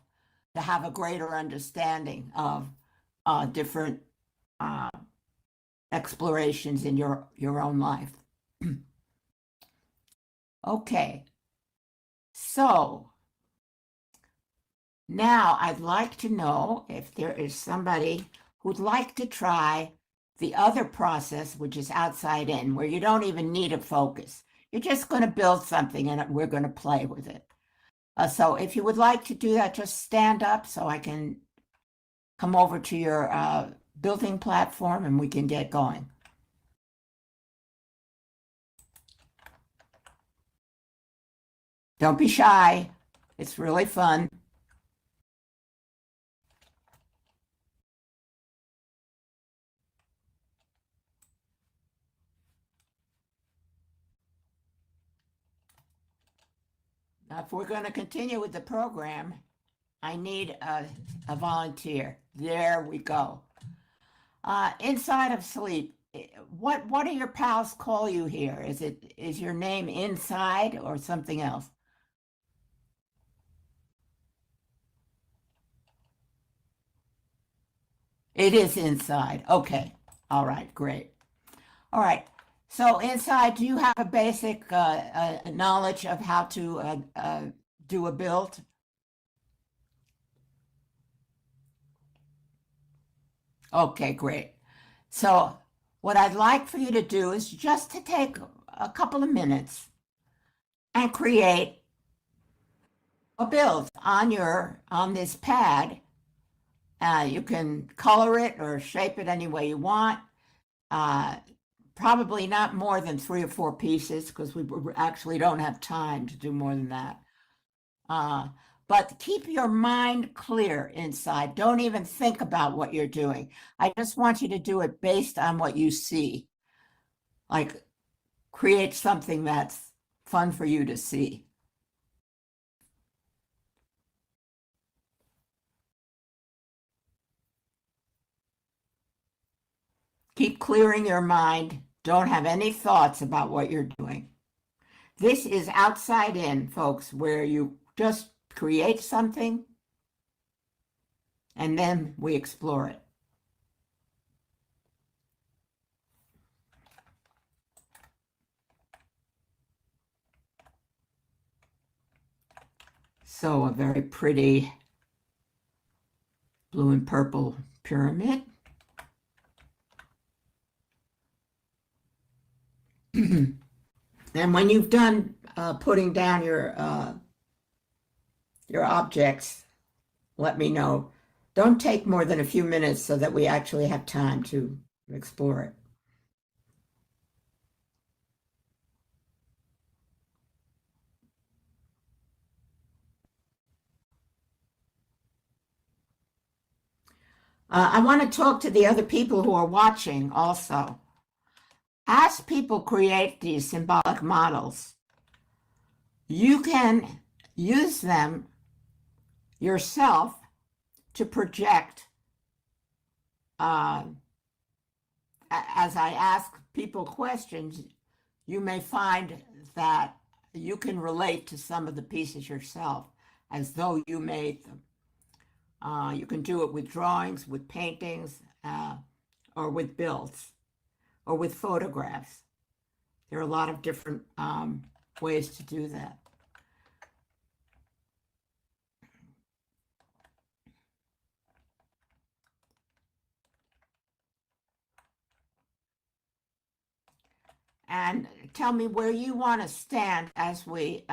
to have a greater understanding of different explorations in your own life. Okay, so now I'd like to know if there is somebody who'd like to try the other process, which is outside in, where you don't even need a focus. You're just going to build something and we're going to play with it. So if you would like to do that, just stand up so I can come over to your building platform and we can get going. Don't be shy. It's really fun. Now, if we're going to continue with the program, I need a volunteer. There we go. Inside of sleep, what do your pals call you here? Is your name Inside or something else? It is Inside. Okay. All right. Great. All right. So Inside, do you have a basic knowledge of how to do a build? Okay, great. So what I'd like for you to do is just to take a couple of minutes and create a build on this pad. You can color it or shape it any way you want. Probably not more than 3 or 4 pieces because we actually don't have time to do more than that. But keep your mind clear inside. Don't even think about what you're doing. I just want you to do it based on what you see. Like create something that's fun for you to see. Keep clearing your mind. Don't have any thoughts about what you're doing. This is outside in, folks, where you just create something and then we explore it. So a very pretty blue and purple pyramid. And when you've done putting down your objects, let me know. Don't take more than a few minutes so that we actually have time to explore it. I want to talk to the other people who are watching also. As people create these symbolic models, you can use them yourself to project as I ask people questions, you may find that you can relate to some of the pieces yourself as though you made them. You can do it with drawings, with paintings, or with builds, or with photographs. There are a lot of different ways to do that. And tell me where you want to stand as we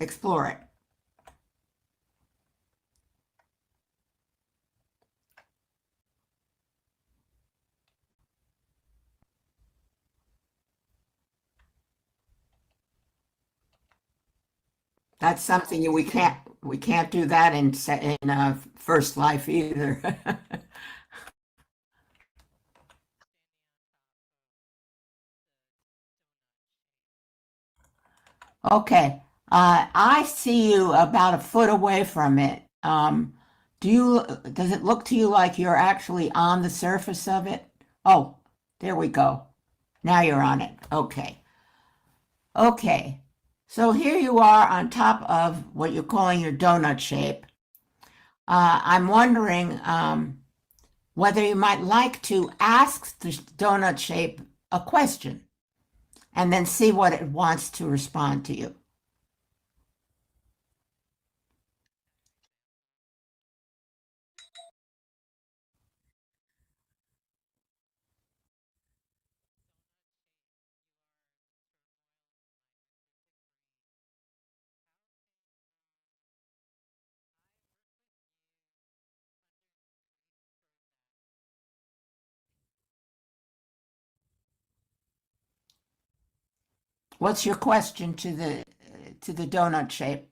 explore it. That's something we can't do that in First Life either. Okay, I see you about a foot away from it. Does it look to you like you're actually on the surface of it? Oh, there we go. Now you're on it. Okay. Okay. So here you are on top of what you're calling your donut shape. I'm wondering whether you might like to ask the donut shape a question and then see what it wants to respond to you. What's your question to the donut shape?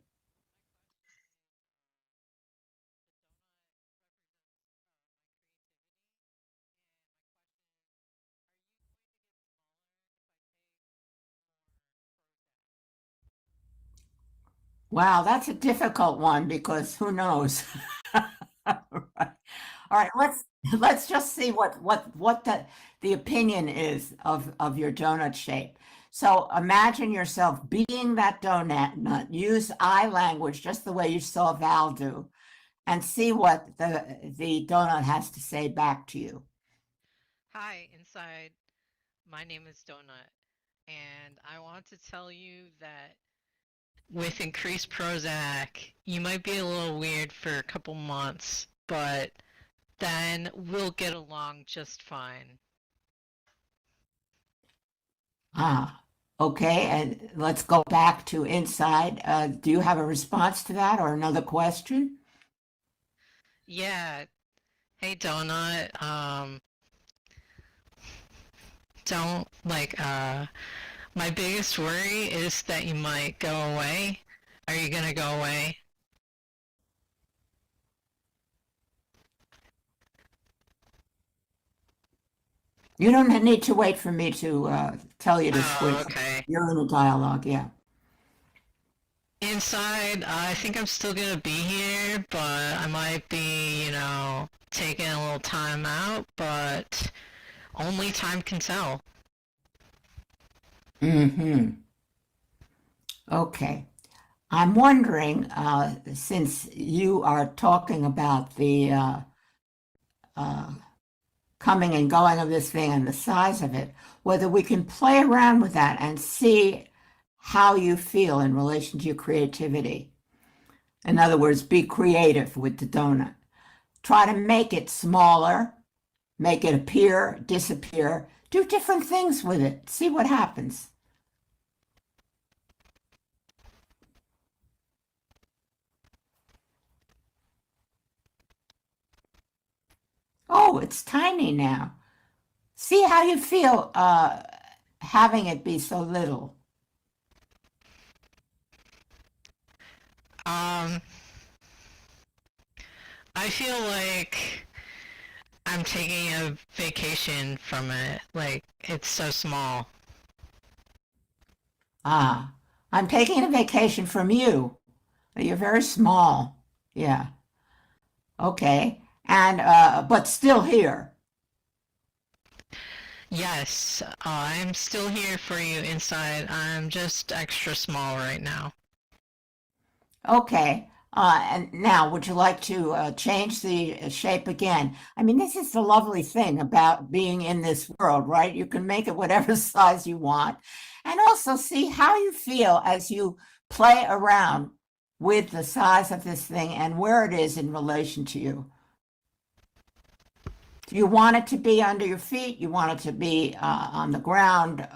Wow, that's a difficult one because who knows? Right. All right, let's just see what the opinion is of your donut shape. So imagine yourself being that donut nut. Use I language just the way you saw Val do, and see what the donut has to say back to you. Hi, Inside. My name is Donut, and I want to tell you that with increased Prozac, you might be a little weird for a couple months, but then we'll get along just fine. Ah, okay, and let's go back to inside. Do you have a response to that or another question? Yeah, hey Donut, don't my biggest worry is that you might go away. Are you gonna go away? You don't need to wait for me to tell you to Oh, switch. okay. You're in a dialogue, yeah. Inside, I think I'm still gonna be here, but I might be, taking a little time out, but only time can tell. Mm-hmm. Okay. I'm wondering, since you are talking about the uh, coming and going of this thing and the size of it, whether we can play around with that and see how you feel in relation to your creativity. In other words, be creative with the donut. Try to make it smaller, make it appear, disappear, do different things with it, see what happens. Oh, it's tiny now. See how you feel having it be so little. Um, I feel like I'm taking a vacation from it. Like, it's so small. Ah, I'm taking a vacation from you. You're very small. Yeah. Okay. And but still here. Yes, I'm still here for you inside. I'm just extra small right now. Okay. And now, would you like to change the shape again? I mean, this is the lovely thing about being in this world, right? You can make it whatever size you want, and also see how you feel as you play around with the size of this thing and where it is in relation to you. Do you want it to be under your feet? You want it to be on the ground,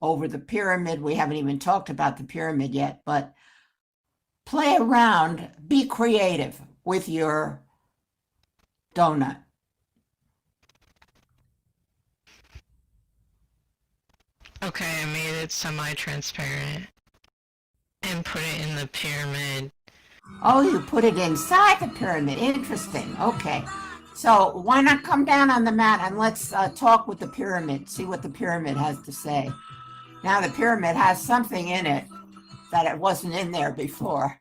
over the pyramid? We haven't even talked about the pyramid yet, but play around, be creative with your donut. Okay, I made it semi-transparent and put it in the pyramid. Oh, you put it inside the pyramid. Interesting. Okay. So why not come down on the mat and let's talk with the pyramid, see what the pyramid has to say. Now the pyramid has something in it that it wasn't in there before.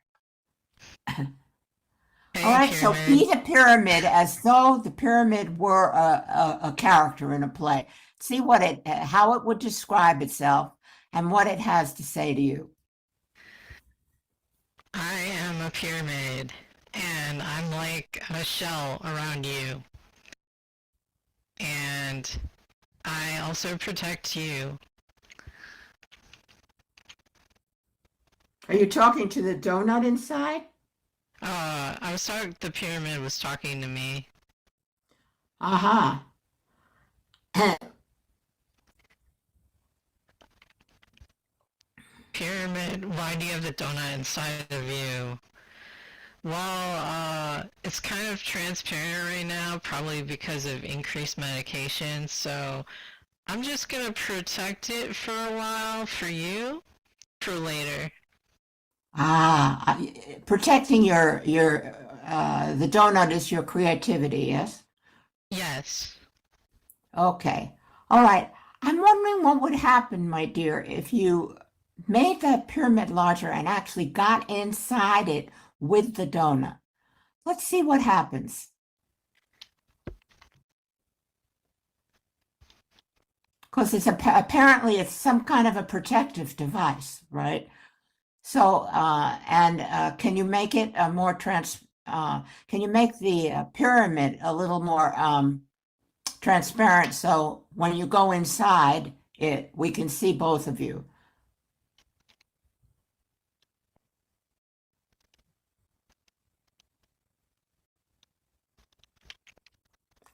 All Hey, right, so pyramid. be the pyramid as though the pyramid were a character in a play. See what it, how it would describe itself and what it has to say to you. I am a pyramid, and I'm like a shell around you. And I also protect you. Are you talking to the donut inside? I was talking, the pyramid was talking to me. Aha. Pyramid, why do you have the donut inside of you? Well, it's kind of transparent right now, probably because of increased medication, so I'm just gonna protect it for a while for you, for later. Protecting your the donut is your creativity, yes? Yes. Okay. All right. I'm wondering what would happen, my dear, if you made that pyramid larger and actually got inside it with the donut. Let's see what happens. Because apparently it's some kind of a protective device, right? So, can you make it a more can you make the pyramid a little more transparent so when you go inside it, we can see both of you?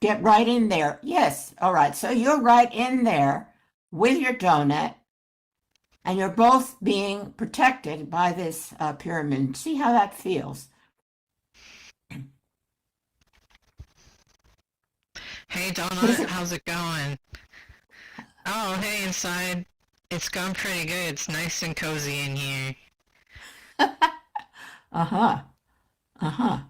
Get right in there. Yes. All right. So you're right in there with your donut, and you're both being protected by this pyramid. See how that feels. Hey, What is Donut, it? how's it going? Oh, hey, inside. It's going pretty good. It's nice and cozy in here. Uh-huh. Uh-huh.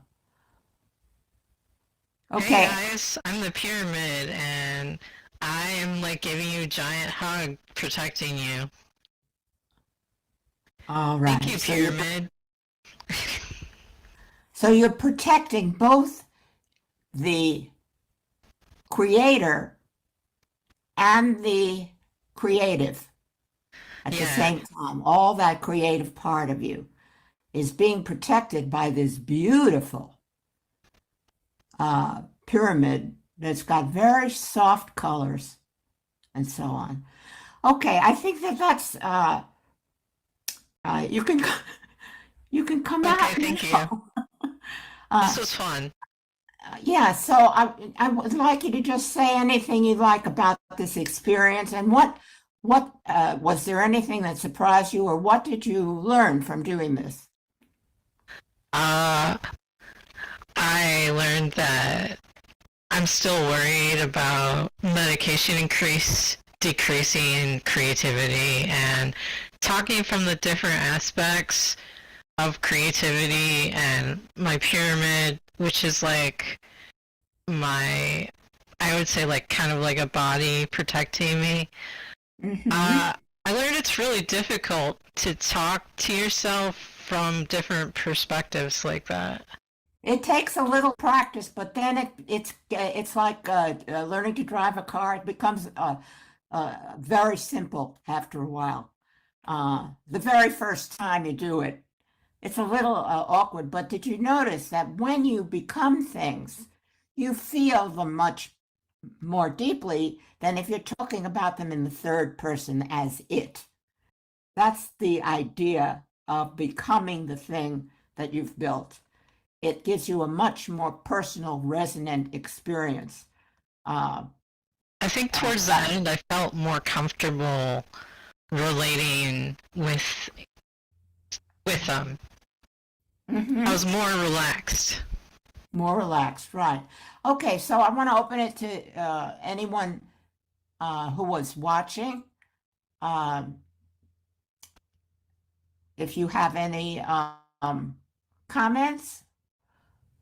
Hey, Okay. guys, I'm the pyramid, and I am, like, giving you a giant hug, protecting you. All Thank right. you, pyramid. So you're protecting both the creator and the creative at the Yeah, same time. All that creative part of you is being protected by this beautiful pyramid that's got very soft colors and so on. Okay, I think that's you can you can come okay, out thank you. now. This Uh, was fun. yeah, so I would like you to just say anything you'd like about this experience and what was there anything that surprised you or what did you learn from doing this? Uh, I learned that I'm still worried about medication decreasing in creativity, and talking from the different aspects of creativity and my pyramid, which is like my, I would say like kind of like a body protecting me. Hmm. Uh, I learned it's really difficult to talk to yourself from different perspectives like that. It takes a little practice, but then it's like learning to drive a car. It becomes very simple after a while. The very first time you do it, it's a little awkward. But did you notice that when you become things, you feel them much more deeply than if you're talking about them in the third person as it? That's the idea of becoming the thing that you've built. It gives you a much more personal, resonant experience. Uh, I think towards the end, I felt more comfortable relating with them. I was more relaxed. More relaxed, right? Okay, so I want to open it to anyone who was watching. Um, if you have any comments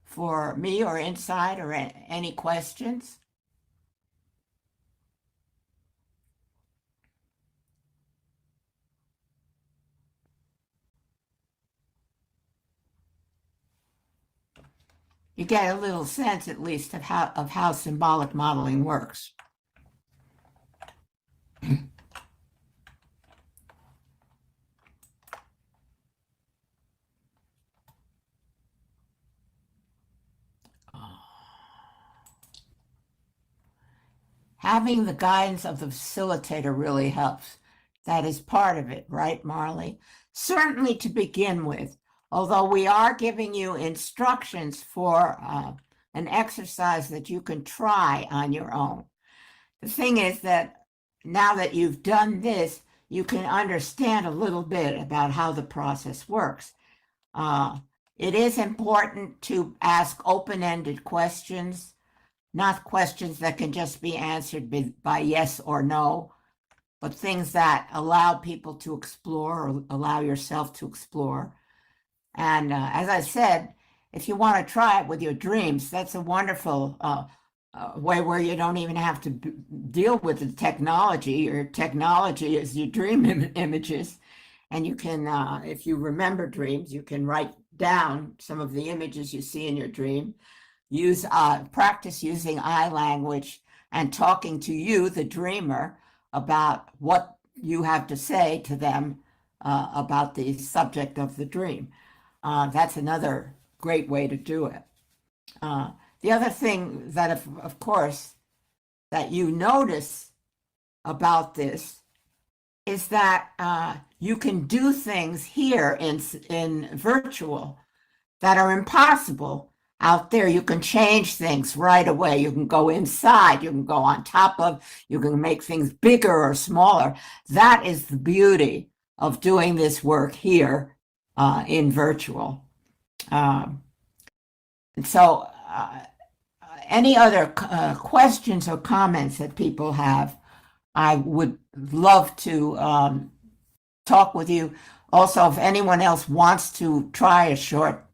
for me or Inside or any questions. You get a little sense, at least, of how symbolic modeling works. Having the guidance of the facilitator really helps. That is part of it, right, Marley? Certainly to begin with, although we are giving you instructions for an exercise that you can try on your own. The thing is that now that you've done this, you can understand a little bit about how the process works. It is important to ask open-ended questions, not questions that can just be answered by yes or no, but things that allow people to explore or allow yourself to explore. And as I said, if you want to try it with your dreams, that's a wonderful way where you don't even have to deal with the technology. Your technology is your dream images. And you can, if you remember dreams, you can write down some of the images you see in your dream. Practice using I language and talking to you, the dreamer, about what you have to say to them about the subject of the dream. That's another great way to do it. The other thing that, of course, that you notice about this is that you can do things here in virtual that are impossible out there. You can change things right away. You can go inside, you can go on top of, you can make things bigger or smaller. That is the beauty of doing this work here in virtual. And so any other questions or comments that people have, I would love to talk with you. Also, if anyone else wants to try a short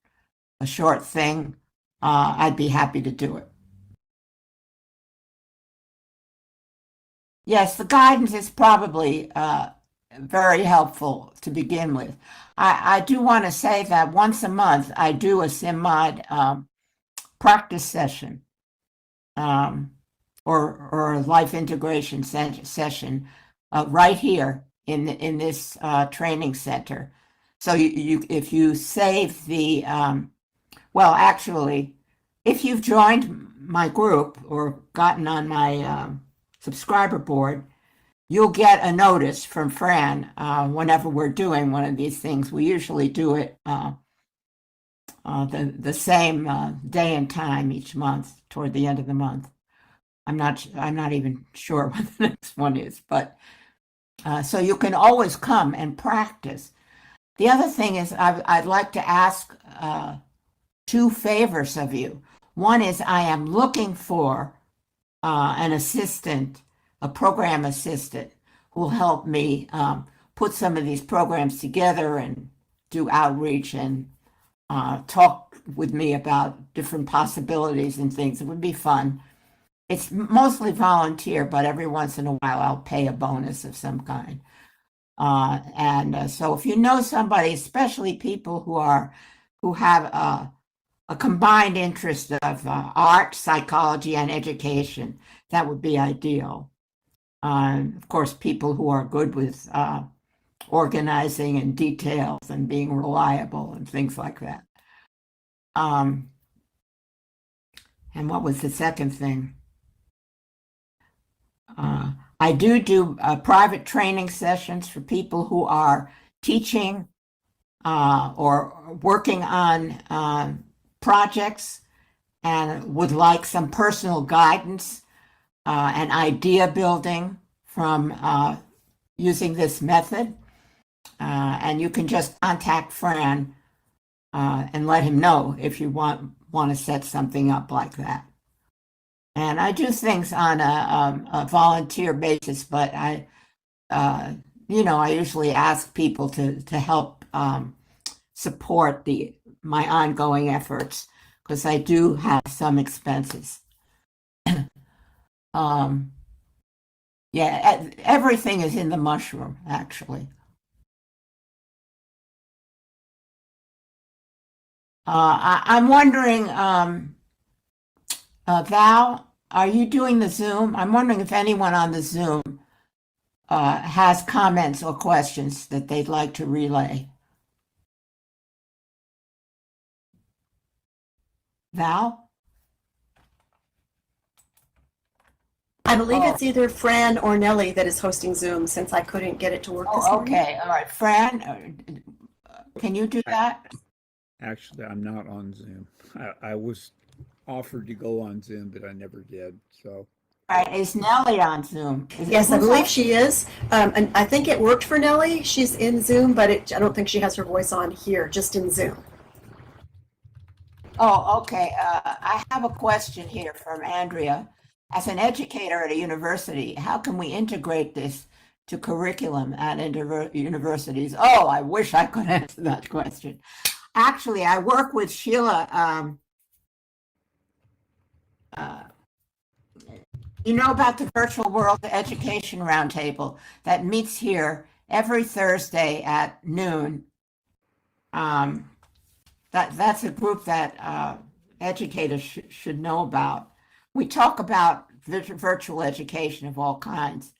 thing, I'd be happy to do it. Yes, the guidance is probably very helpful to begin with. I do want to say that once a month I do a SymMod practice session or a life integration session right here in this training center. So if you save the well, actually, if you've joined my group or gotten on my subscriber board, you'll get a notice from Fran whenever we're doing one of these things. We usually do it the same day and time each month toward the end of the month. I'm not even sure what the next one is, but so you can always come and practice. The other thing is I'd like to ask two favors of you. One is I am looking for an assistant, a program assistant, who will help me put some of these programs together and do outreach and talk with me about different possibilities and things. It would be fun. It's mostly volunteer, but every once in a while I'll pay a bonus of some kind. So if you know somebody, especially people who have a combined interest of art, psychology, and education. That would be ideal. Of course, people who are good with organizing and details and being reliable and things like that. And what was the second thing? I do private training sessions for people who are teaching or working on projects and would like some personal guidance and idea building from using this method. And you can just contact Fran and let him know if you want to set something up like that. And I do things on a volunteer basis, but I usually ask people to help support my ongoing efforts because I do have some expenses. Yeah, everything is in the mushroom, actually. I'm wondering, Val, are you doing the Zoom? I'm wondering if anyone on the Zoom has comments or questions that they'd like to relay. Val? I believe it's either Fran or Nellie that is hosting Zoom since I couldn't get it to work this morning. Okay, all right. Fran, can you do that? Actually, I'm not on Zoom. I was offered to go on Zoom, but I never did. So, All right, is Nellie on Zoom? Yes, I believe she is. And I think it worked for Nellie. She's in Zoom, but I don't think she has her voice on here, just in Zoom. Oh, okay. I have a question here from Andrea. As an educator at a university, how can we integrate this to curriculum at universities? Oh, I wish I could answer that question. Actually, I work with Sheila. You know about the Virtual World Education Roundtable that meets here every Thursday at noon. That's a group that educators should know about. We talk about virtual education of all kinds,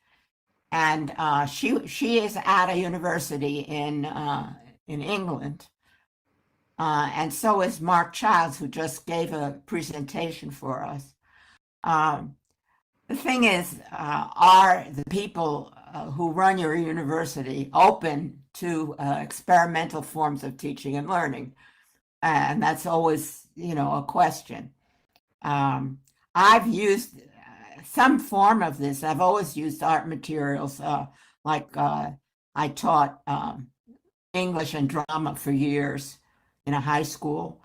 and she is at a university in England, and so is Mark Childs, who just gave a presentation for us. The thing is, are the people who run your university open to experimental forms of teaching and learning? And that's always, a question. I've used some form of this. I've always used art materials, like I taught English and drama for years in a high school.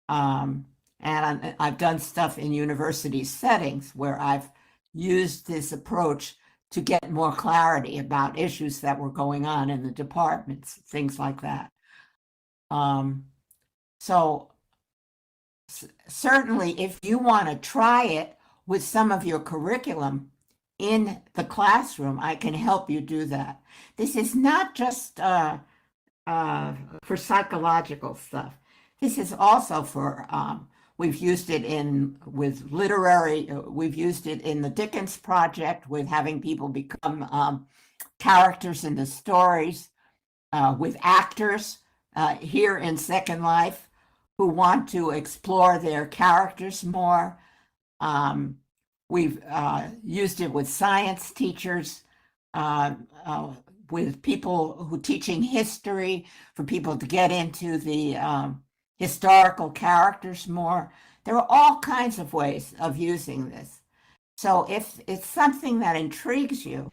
And I've done stuff in university settings where I've used this approach to get more clarity about issues that were going on in the departments, things like that. So certainly, if you want to try it with some of your curriculum in the classroom, I can help you do that. This is not just for psychological stuff. This is also for, we've used it with literary, we've used it in the Dickens Project with having people become characters in the stories, with actors here in Second Life who want to explore their characters more. We've used it with science teachers, with people who teaching history, for people to get into the historical characters more. There are all kinds of ways of using this. So if it's something that intrigues you,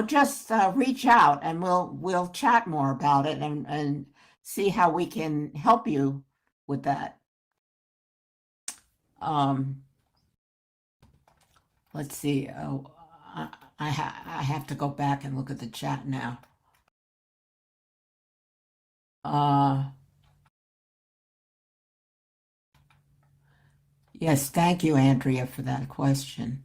just reach out and we'll chat more about it and see how we can help you with that. Let's see. Oh, I have to go back and look at the chat now. Yes, thank you, Andrea, for that question.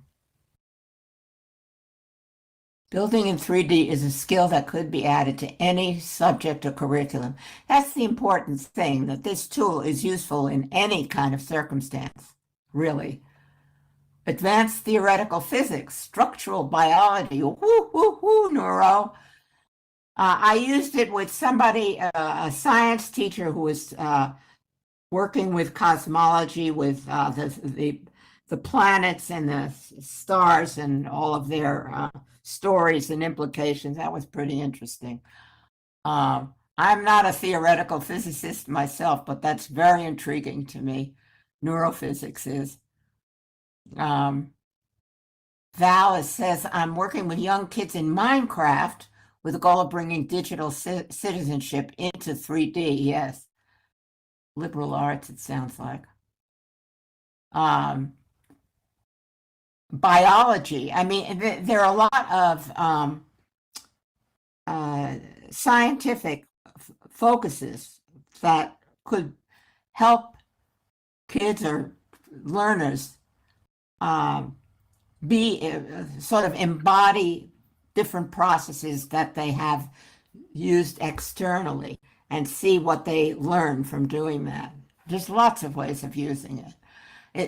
Building in 3D is a skill that could be added to any subject or curriculum. That's the important thing, that this tool is useful in any kind of circumstance, really. Advanced theoretical physics, structural biology, whoo, whoo, whoo, neuro. I used it with somebody, a science teacher who was working with cosmology, with the planets and the stars and all of their stories and implications. That was pretty interesting. I'm not a theoretical physicist myself, but that's very intriguing to me. Neurophysics is. Val says, I'm working with young kids in Minecraft with the goal of bringing digital citizenship into 3D. Yes. Liberal arts, it sounds like. Biology. I mean, there are a lot of scientific focuses that could help kids or learners be sort of embody different processes that they have used externally and see what they learn from doing that. There's lots of ways of using it.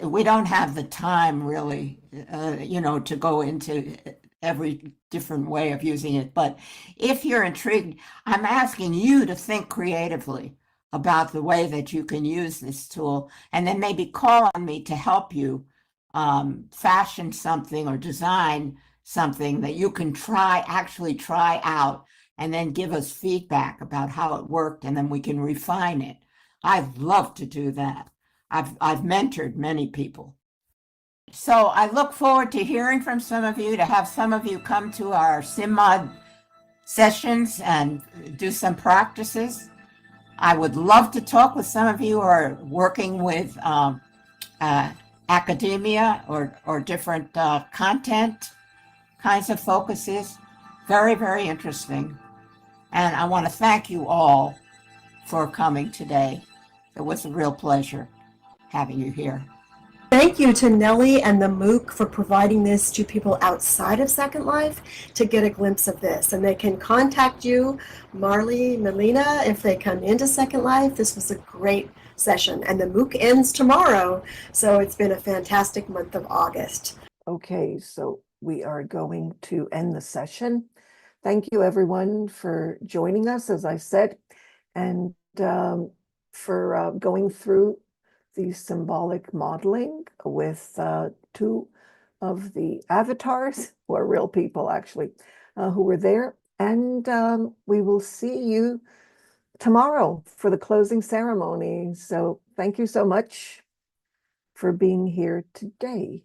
We don't have the time really, to go into every different way of using it. But if you're intrigued, I'm asking you to think creatively about the way that you can use this tool, and then maybe call on me to help you fashion something or design something that you can actually try out, and then give us feedback about how it worked, and then we can refine it. I'd love to do that. I've mentored many people. So I look forward to hearing from some of you, to have some of you come to our SimMod sessions and do some practices. I would love to talk with some of you who are working with academia or different content kinds of focuses. Very, very interesting. And I want to thank you all for coming today. It was a real pleasure having you here. Thank you to Nellie and the MOOC for providing this to people outside of Second Life to get a glimpse of this. And they can contact you, Marley, Melina, if they come into Second Life. This was a great session. And the MOOC ends tomorrow, so it's been a fantastic month of August. Okay, so we are going to end the session. Thank you, everyone, for joining us, as I said, and for going through the symbolic modeling with two of the avatars, who are real people, actually, who were there. And we will see you tomorrow for the closing ceremony. So thank you so much for being here today.